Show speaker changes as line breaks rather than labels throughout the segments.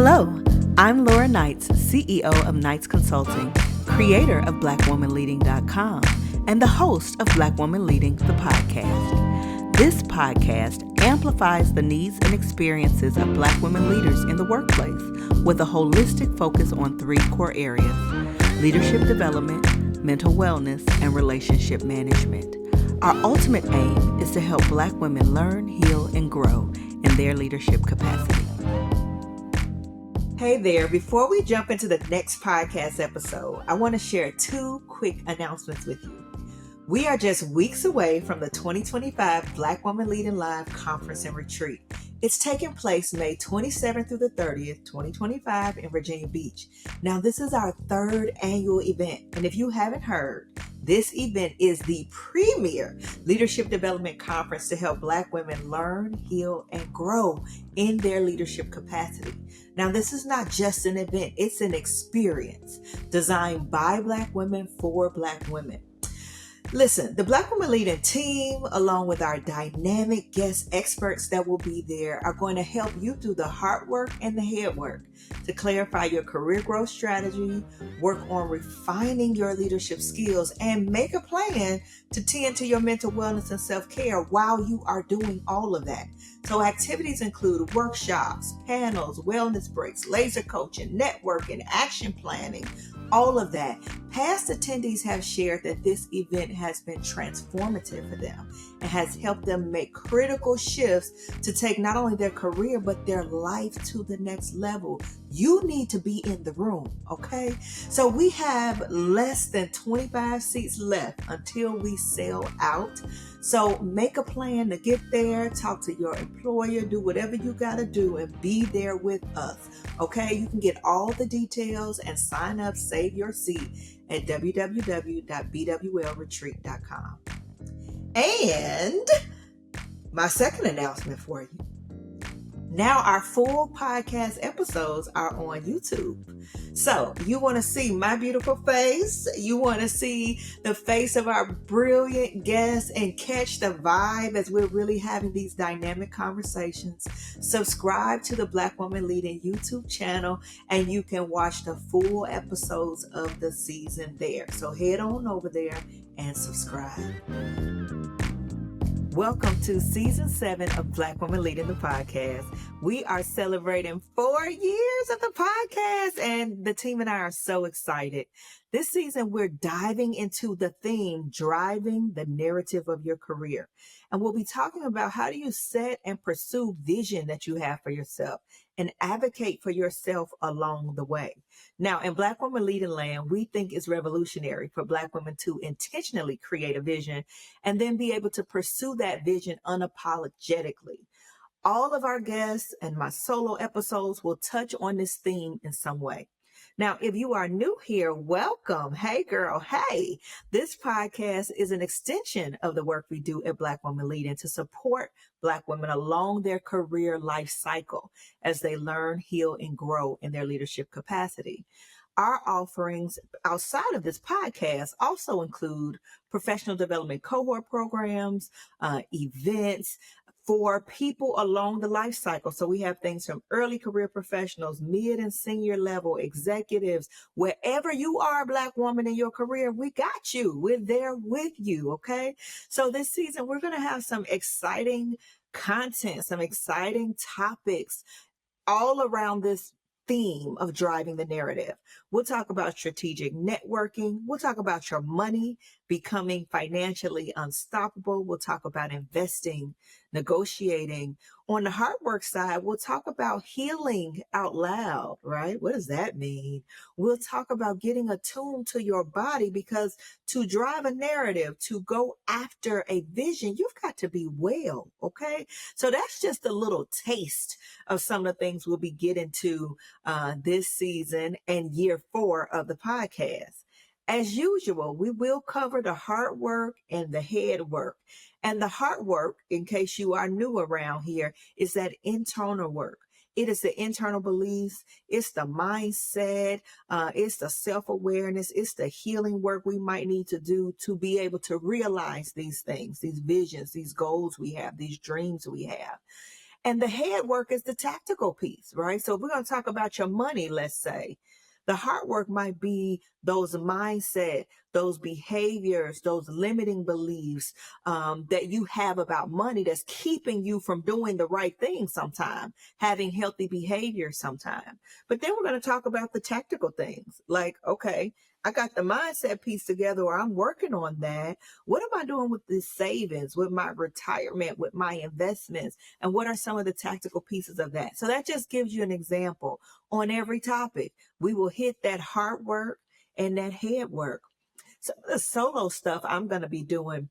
Hello, I'm Laura Knights, CEO of Knights Consulting, creator of BlackWomanLeading.com, and the host of Black Woman Leading, the podcast. This podcast amplifies the needs and experiences of Black women leaders in the workplace with a holistic focus on three core areas: leadership development, mental wellness, and relationship management. Our ultimate aim is to help Black women learn, heal, and grow in their leadership capacity. Hey there, before we jump into the next podcast episode, I want to share two quick announcements with you. We are just weeks away from the 2025 Black Woman Leading Live Conference and Retreat. It's taking place May 27th through the 30th, 2025 in Virginia Beach. Now, this is our third annual event, and if you haven't heard, this event is the premier leadership development conference to help Black women learn, heal, and grow in their leadership capacity. Now, this is not just an event, it's an experience designed by Black women for Black women. Listen, the Black Woman Leading team, along with our dynamic guest experts that will be there, are going to help you do the hard work and the head work to clarify your career growth strategy, work on refining your leadership skills, and make a plan to tend to your mental wellness and self-care while you are doing all of that. So activities include workshops, panels, wellness breaks, laser coaching, networking, action planning, all of that. Past attendees have shared that this event has been transformative for them and has helped them make critical shifts to take not only their career, but their life to the next level. You need to be in the room, okay? So we have less than 25 seats left until we sell out. So make a plan to get there, talk to your employer, do whatever you got to do and be there with us, okay? You can get all the details and sign up, save your seat at www.bwlretreat.com. And my second announcement for you. Now our full podcast episodes are on YouTube. So you want to see my beautiful face, you want to see the face of our brilliant guests and catch the vibe as we're really having these dynamic conversations. Subscribe to the Black Woman Leading YouTube channel and you can watch the full episodes of the season there. So head on over there and subscribe. Welcome to Season 7 of Black Woman Leading the Podcast. We are celebrating 4 years of the podcast, and the team and I are so excited. This season, we're diving into the theme, driving the narrative of your career. And we'll be talking about how do you set and pursue vision that you have for yourself and advocate for yourself along the way. Now, in Black Woman Leading Land, we think it's revolutionary for Black women to intentionally create a vision and then be able to pursue that vision unapologetically. All of our guests and my solo episodes will touch on this theme in some way. Now, if you are new here, welcome. Hey, girl. Hey, this podcast is an extension of the work we do at Black Woman Leading to support Black women along their career life cycle as they learn, heal, and grow in their leadership capacity. Our offerings outside of this podcast also include professional development cohort programs, events, for people along the life cycle. So we have things from early career professionals, mid and senior level executives, wherever you are, Black woman in your career, we got you. We're there with you. Okay. So this season, we're going to have some exciting content, some exciting topics all around this theme of driving the narrative. We'll talk about strategic networking. We'll talk about your money becoming financially unstoppable. We'll talk about investing, negotiating. On the hard work side, we'll talk about healing out loud, right? What does that mean? We'll talk about getting attuned to your body because to drive a narrative, to go after a vision, you've got to be well, okay? So that's just a little taste of some of the things we'll be getting to this season and year 4 of the podcast. As usual, we will cover the hard work and the head work. And the hard work, in case you are new around here, is that internal work. It is the internal beliefs. It's the mindset. It's the self-awareness. It's the healing work we might need to do to be able to realize these things, these visions, these goals we have, these dreams we have. And the head work is the tactical piece, right? So if we're going to talk about your money, let's say, the hard work might be those mindset, those behaviors, those limiting beliefs that you have about money that's keeping you from doing the right thing sometime, having healthy behavior sometime. But then we're going to talk about the tactical things like, okay, I got the mindset piece together or I'm working on that. What am I doing with the savings, with my retirement, with my investments? And what are some of the tactical pieces of that? So that just gives you an example on every topic. We will hit that hard work and that head work. So the solo stuff I'm going to be doing,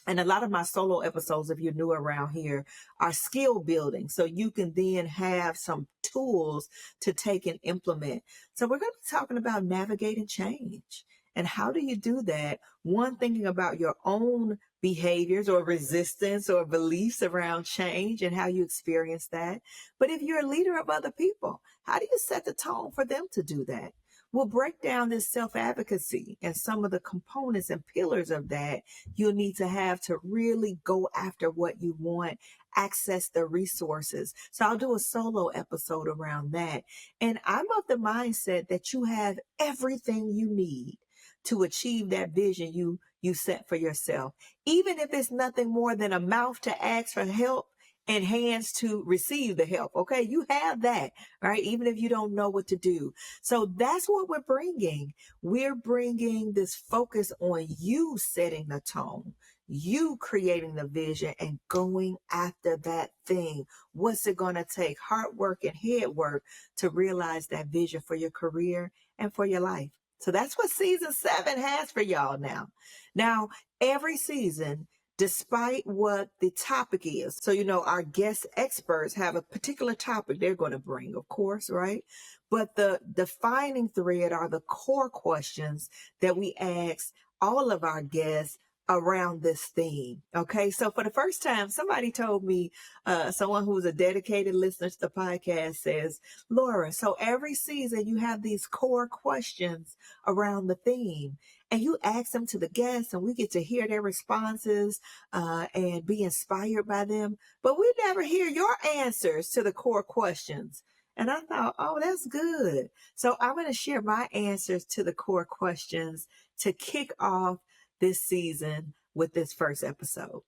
and a lot of my solo episodes, if you're new around here, are skill building. So you can then have some tools to take and implement. So we're going to be talking about navigating change. And how do you do that? One, thinking about your own behaviors or resistance or beliefs around change and how you experience that. But if you're a leader of other people, how do you set the tone for them to do that? We'll break down this self-advocacy and some of the components and pillars of that you'll need to have to really go after what you want, access the resources. So I'll do a solo episode around that. And I'm of the mindset that you have everything you need to achieve that vision you set for yourself. Even if it's nothing more than a mouth to ask for help and hands to receive the help. Okay. You have that, right? Even if you don't know what to do. So that's what we're bringing. We're bringing this focus on you setting the tone, you creating the vision and going after that thing. What's it going to take? Hard work and head work to realize that vision for your career and for your life. So that's what season 7 has for y'all now. Now, every season, despite what the topic is. So, our guest experts have a particular topic they're going to bring, of course, right? But the defining thread are the core questions that we ask all of our guests around this theme. Okay. So for the first time, somebody told me, someone who's a dedicated listener to the podcast says, Laura, so every season you have these core questions around the theme and you ask them to the guests and we get to hear their responses, and be inspired by them. But we never hear your answers to the core questions. And I thought, oh, that's good. So I'm going to share my answers to the core questions to kick off this season with this first episode.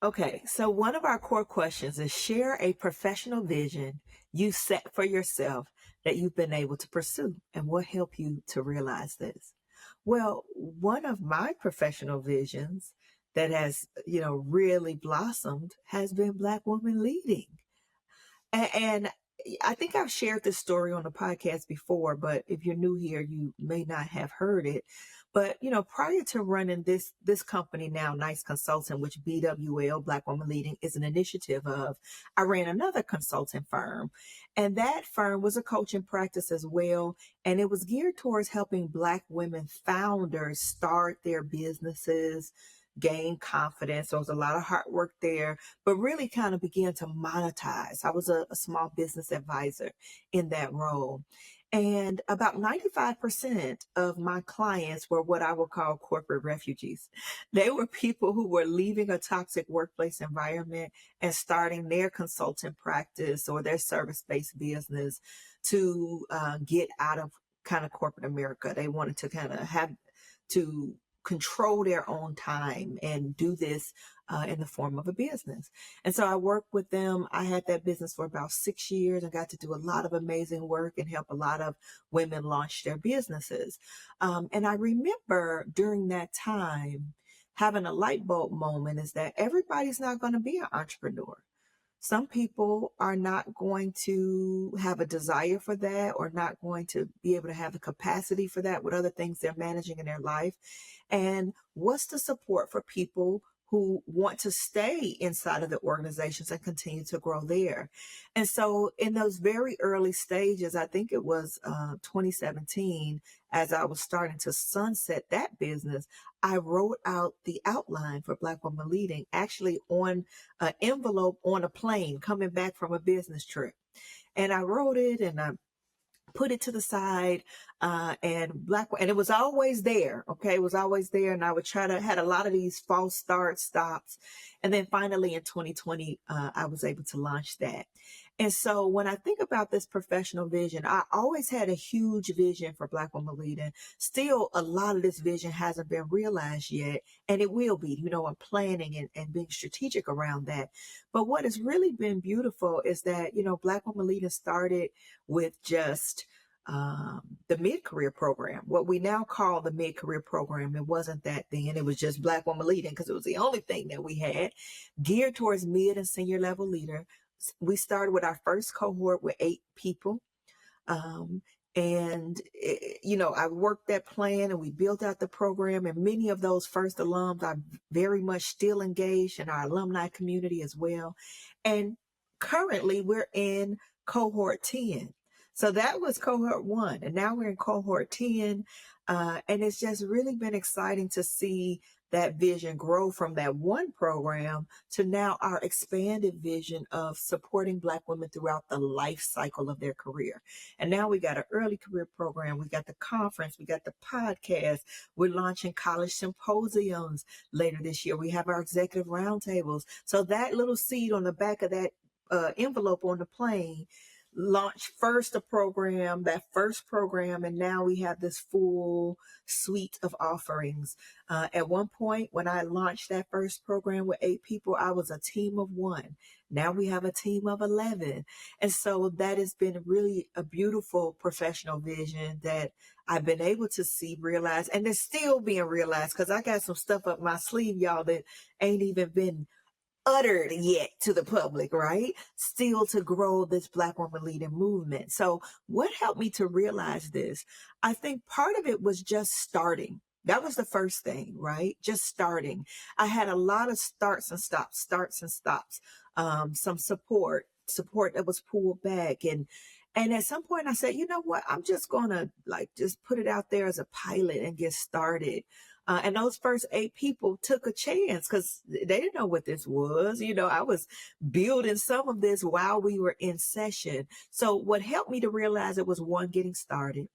Okay, so one of our core questions is share a professional vision you set for yourself that you've been able to pursue, and what helped you to realize this? Well, one of my professional visions that has, really blossomed has been Black women leading. And I think I've shared this story on the podcast before, but if you're new here, you may not have heard it. But, prior to running this company now, Nice Consulting, which BWL, Black Woman Leading, is an initiative of, I ran another consulting firm. And that firm was a coaching practice as well. And it was geared towards helping Black women founders start their businesses, gain confidence. There was a lot of hard work there, but really kind of began to monetize. I was a small business advisor in that role. And about 95% of my clients were what I would call corporate refugees. They were people who were leaving a toxic workplace environment and starting their consulting practice or their service-based business to get out of kind of corporate America. They wanted to kind of have to control their own time and do this in the form of a business. And so I worked with them. I had that business for about 6 years. I got to do a lot of amazing work and help a lot of women launch their businesses. And I remember during that time having a light bulb moment is that everybody's not going to be an entrepreneur. Some people are not going to have a desire for that or not going to be able to have the capacity for that with other things they're managing in their life. And what's the support for people who want to stay inside of the organizations and continue to grow there? And so in those very early stages, I think it was 2017, as I was starting to sunset that business, I wrote out the outline for Black Woman Leading, actually on an envelope on a plane coming back from a business trip. And I wrote it and I put it to the side, and it was always there. Okay. It was always there. And I would had a lot of these false starts, stops. And then finally in 2020, I was able to launch that. And so when I think about this professional vision, I always had a huge vision for Black Women Leading. Still, a lot of this vision hasn't been realized yet, and it will be. I'm planning and being strategic around that. But what has really been beautiful is that, Black Women Leading started with just the mid-career program, what we now call the mid-career program. It wasn't that then. It was just Black Women Leading because it was the only thing that we had geared towards mid and senior level leader. We started with our first cohort with 8 people. I worked that plan and we built out the program, and many of those first alums are very much still engaged in our alumni community as well. And currently we're in cohort 10. So that was cohort 1, and now we're in cohort 10. And it's just really been exciting to see that vision grow from that one program to now our expanded vision of supporting Black women throughout the life cycle of their career. And now we got an early career program. We got the conference. We got the podcast. We're launching college symposiums later this year. We have our executive roundtables. So that little seed on the back of that envelope on the plane launched first that first program, and now we have this full suite of offerings. At one point, when I launched that first program with 8 people, I was a team of 1. Now we have a team of 11. And so that has been really a beautiful professional vision that I've been able to see realized, and it's still being realized because I got some stuff up my sleeve, y'all, that ain't even been uttered yet to the public, right? Still to grow this Black Woman Leading movement. So what helped me to realize this? I think part of it was just starting. That was the first thing, right? Just starting. I had a lot of starts and stops, some support that was pulled back. And at some point I said, you know what? I'm just going to just put it out there as a pilot and get started. And those first 8 people took a chance because they didn't know what this was. I was building some of this while we were in session. So what helped me to realize it was 1, getting started.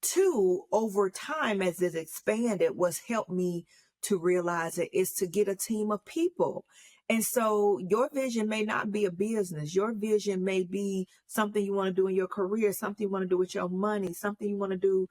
2, over time, as it expanded, was helped me to realize it is to get a team of people. And so your vision may not be a business. Your vision may be something you want to do in your career, something you want to do with your money, something you want to do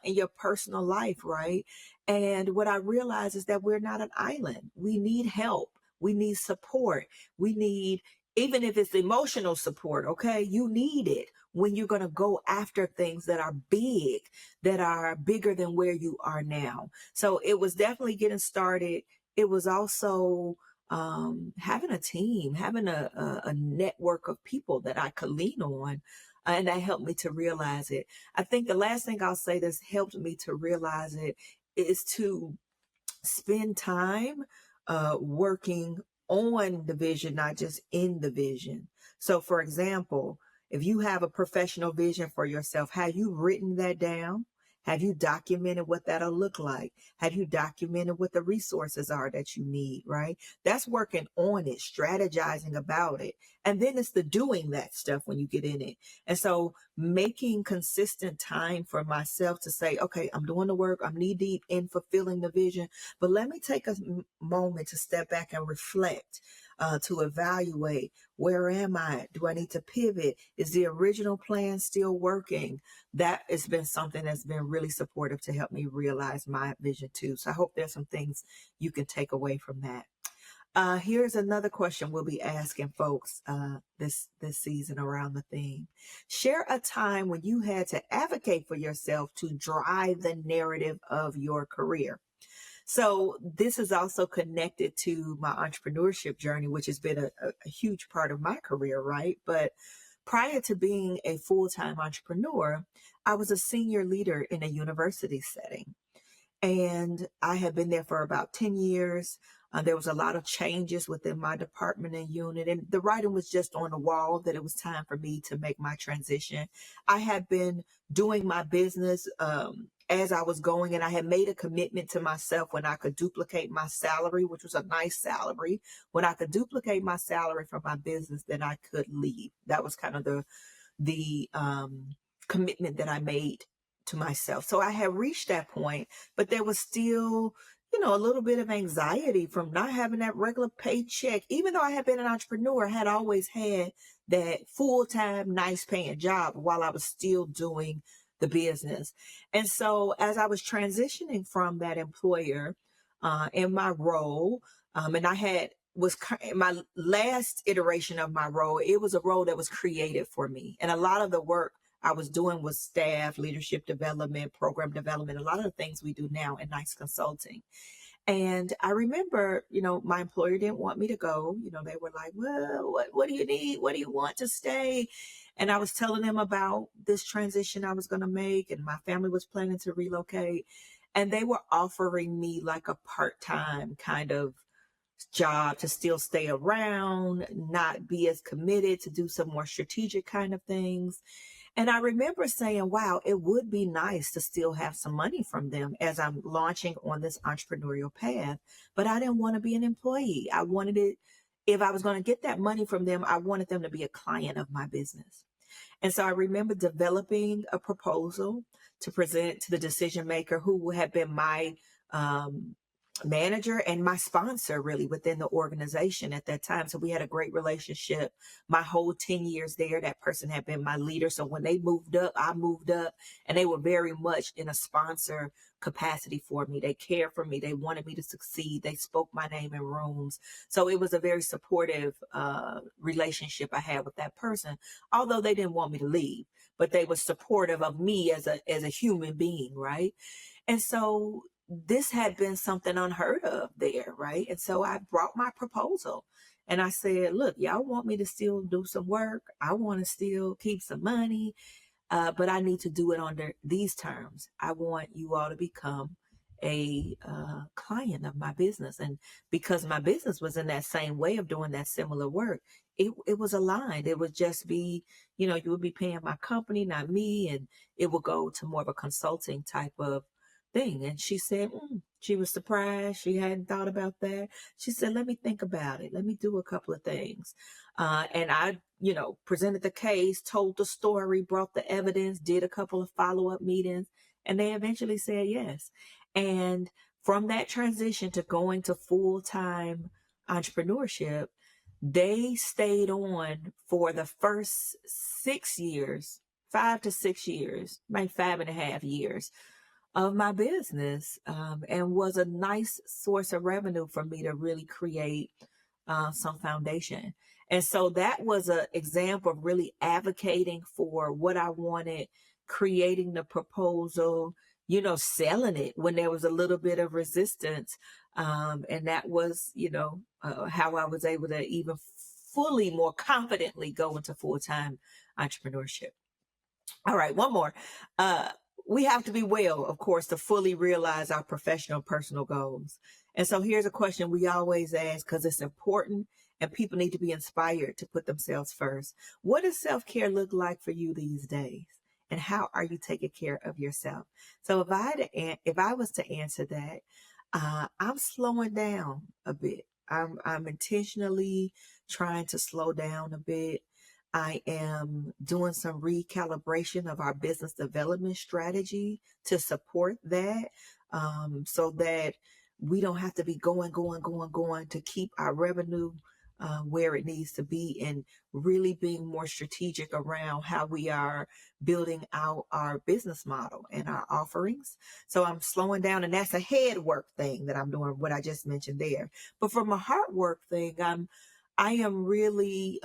in your personal life, right? And what I realize is that we're not an island. We need help. We need support. We need, even if it's emotional support, okay? You need it when you're going to go after things that are big, that are bigger than where you are now. So it was definitely getting started. It was also having a team, having a network of people that I could lean on. And that helped me to realize it. I think the last thing I'll say that's helped me to realize it is to spend time working on the vision, not just in the vision. So for example, if you have a professional vision for yourself, have you written that down? Have you documented what that'll look like? Have you documented what the resources are that you need, right? That's working on it, strategizing about it. And then it's the doing that stuff when you get in it. And so making consistent time for myself to say, okay, I'm doing the work. I'm knee deep in fulfilling the vision, but let me take a moment to step back and reflect, to evaluate, where am I? Do I need to pivot? Is the original plan still working? That has been something that's been really supportive to help me realize my vision too. So I hope there's some things you can take away from that. Here's another question we'll be asking folks this season around the theme. Share a time when you had to advocate for yourself to drive the narrative of your career. So this is also connected to my entrepreneurship journey, which has been a huge part of my career, right? But prior to being a full-time entrepreneur, I was a senior leader in a university setting. And I had been there for about 10 years. There was a lot of changes within my department and unit, and the writing was just on the wall that it was time for me to make my transition. I had been doing my business as I was going, and I had made a commitment to myself when I could duplicate my salary, which was a nice salary. When I could duplicate my salary from my business, then I could leave. That was kind of the commitment that I made to myself. So I had reached that point, but there was still, a little bit of anxiety from not having that regular paycheck. Even though I had been an entrepreneur, I had always had that full-time, nice paying job while I was still doing the business. And so as I was transitioning from that employer in my role, and my last iteration of my role, it was a role that was created for me. And a lot of the work I was doing was staff, leadership development, program development, a lot of the things we do now in NICE Consulting. And I remember, my employer didn't want me to go. They were like, well, what do you need? What do you want to stay? And I was telling them about this transition I was going to make, and my family was planning to relocate. And they were offering me like a part-time kind of job to still stay around, not be as committed, to do some more strategic kind of things. And I remember saying, wow, it would be nice to still have some money from them as I'm launching on this entrepreneurial path. But I didn't want to be an employee. I wanted it, if I was going to get that money from them, I wanted them to be a client of my business. And so I remember developing a proposal to present to the decision maker, who had been my manager and my sponsor really within the organization at that time. So we had a great relationship. My whole 10 years there, that person had been my leader. So when they moved up, I moved up, and they were very much in a sponsor capacity for me. They cared for me. They wanted me to succeed. They spoke my name in rooms. So it was a very supportive relationship I had with that person, although they didn't want me to leave, but they were supportive of me as a human being, right? And so this had been something unheard of there, right? And so I brought my proposal and I said, look, y'all want me to still do some work. I want to still keep some money, but I need to do it under these terms. I want you all to become a client of my business. And because my business was in that same way of doing that similar work, it was aligned. It would just be, you would be paying my company, not me. And it would go to more of a consulting type of thing. And she said, she was surprised. She hadn't thought about that. She said, let me think about it. Let me do a couple of things. And I, presented the case, told the story, brought the evidence, did a couple of follow-up meetings, and they eventually said yes. And from that transition to going to full-time entrepreneurship, they stayed on for the first 6 years, 5 to 6 years, maybe 5.5 years of my business, and was a nice source of revenue for me to really create some foundation. And so that was an example of really advocating for what I wanted, creating the proposal, selling it when there was a little bit of resistance. And that was, how I was able to even fully, more confidently go into full-time entrepreneurship. All right, one more. We have to be well, of course, to fully realize our professional and personal goals. And so here's a question we always ask, because it's important and people need to be inspired to put themselves first. What does self-care look like for you these days? And how are you taking care of yourself? So if I was to answer that, I'm slowing down a bit. I'm intentionally trying to slow down a bit. I am doing some recalibration of our business development strategy to support that, so that we don't have to be going to keep our revenue where it needs to be, and really being more strategic around how we are building out our business model and our offerings. So I'm slowing down, and that's a head work thing that I'm doing, what I just mentioned there. But from a heart work thing, I am really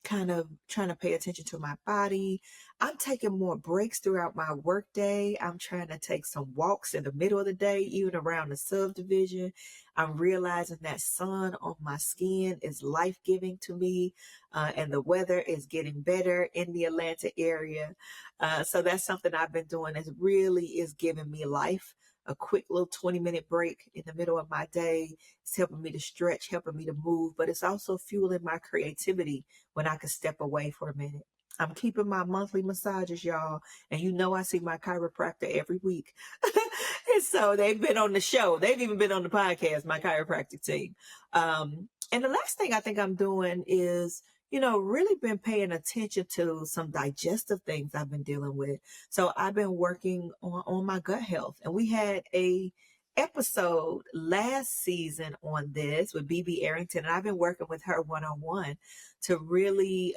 kind of trying to pay attention to my body. I'm taking more breaks throughout my workday. I'm trying to take some walks in the middle of the day, even around the subdivision. I'm realizing that sun on my skin is life-giving to me, and the weather is getting better in the Atlanta area. So that's something I've been doing that really is giving me life. A quick little 20-minute break in the middle of my day. It's helping me to stretch, helping me to move, but it's also fueling my creativity when I can step away for a minute. I'm keeping my monthly massages, y'all. And I see my chiropractor every week. And so they've been on the show. They've even been on the podcast, my chiropractic team. And the last thing I think I'm doing is, really been paying attention to some digestive things I've been dealing with. So I've been working on my gut health, and we had a episode last season on this with BB Arrington, and I've been working with her one-on-one to really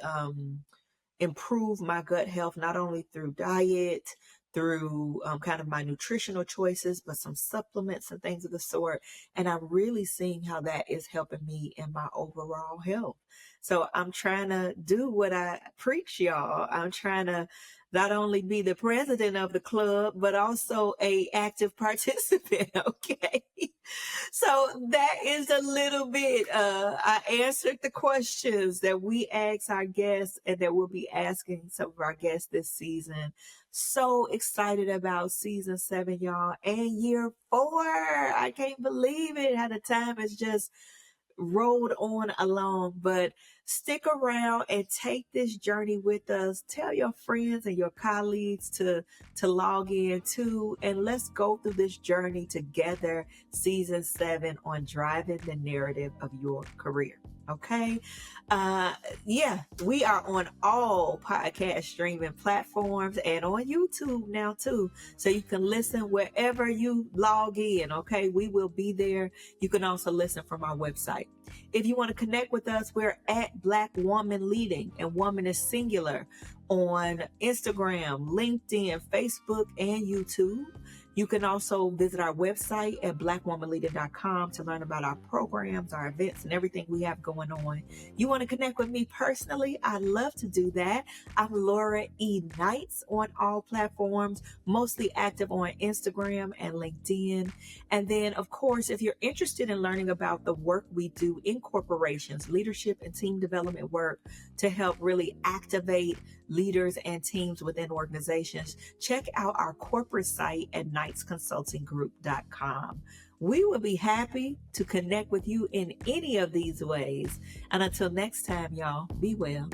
improve my gut health, not only through diet, through kind of my nutritional choices, but some supplements and things of the sort. And I'm really seeing how that is helping me in my overall health. So I'm trying to do what I preach, y'all. I'm trying to not only be the president of the club, but also a active participant. Okay. So that is a little bit, I answered the questions that we asked our guests and that we'll be asking some of our guests this season. So excited about season 7, y'all, and year 4. I can't believe it. How the time has just rolled on along, but stick around and take this journey with us. Tell your friends and your colleagues to log in too, and let's go through this journey together. Season 7 on driving the narrative of your career. Okay. Yeah, we are on all podcast streaming platforms and on YouTube now too. So you can listen wherever you log in. Okay. We will be there. You can also listen from our website. If you want to connect with us, we're at Black Woman Leading, and woman is singular, on Instagram, LinkedIn, Facebook, and YouTube. You can also visit our website at blackwomanleading.com to learn about our programs, our events, and everything we have going on. You want to connect with me personally? I'd love to do that. I'm Laura E. Knights on all platforms, mostly active on Instagram and LinkedIn. And then, of course, if you're interested in learning about the work we do in corporations, leadership and team development work to help really activate leaders and teams within organizations, check out our corporate site at knightsconsultinggroup.com. We will be happy to connect with you in any of these ways. And until next time, y'all, be well.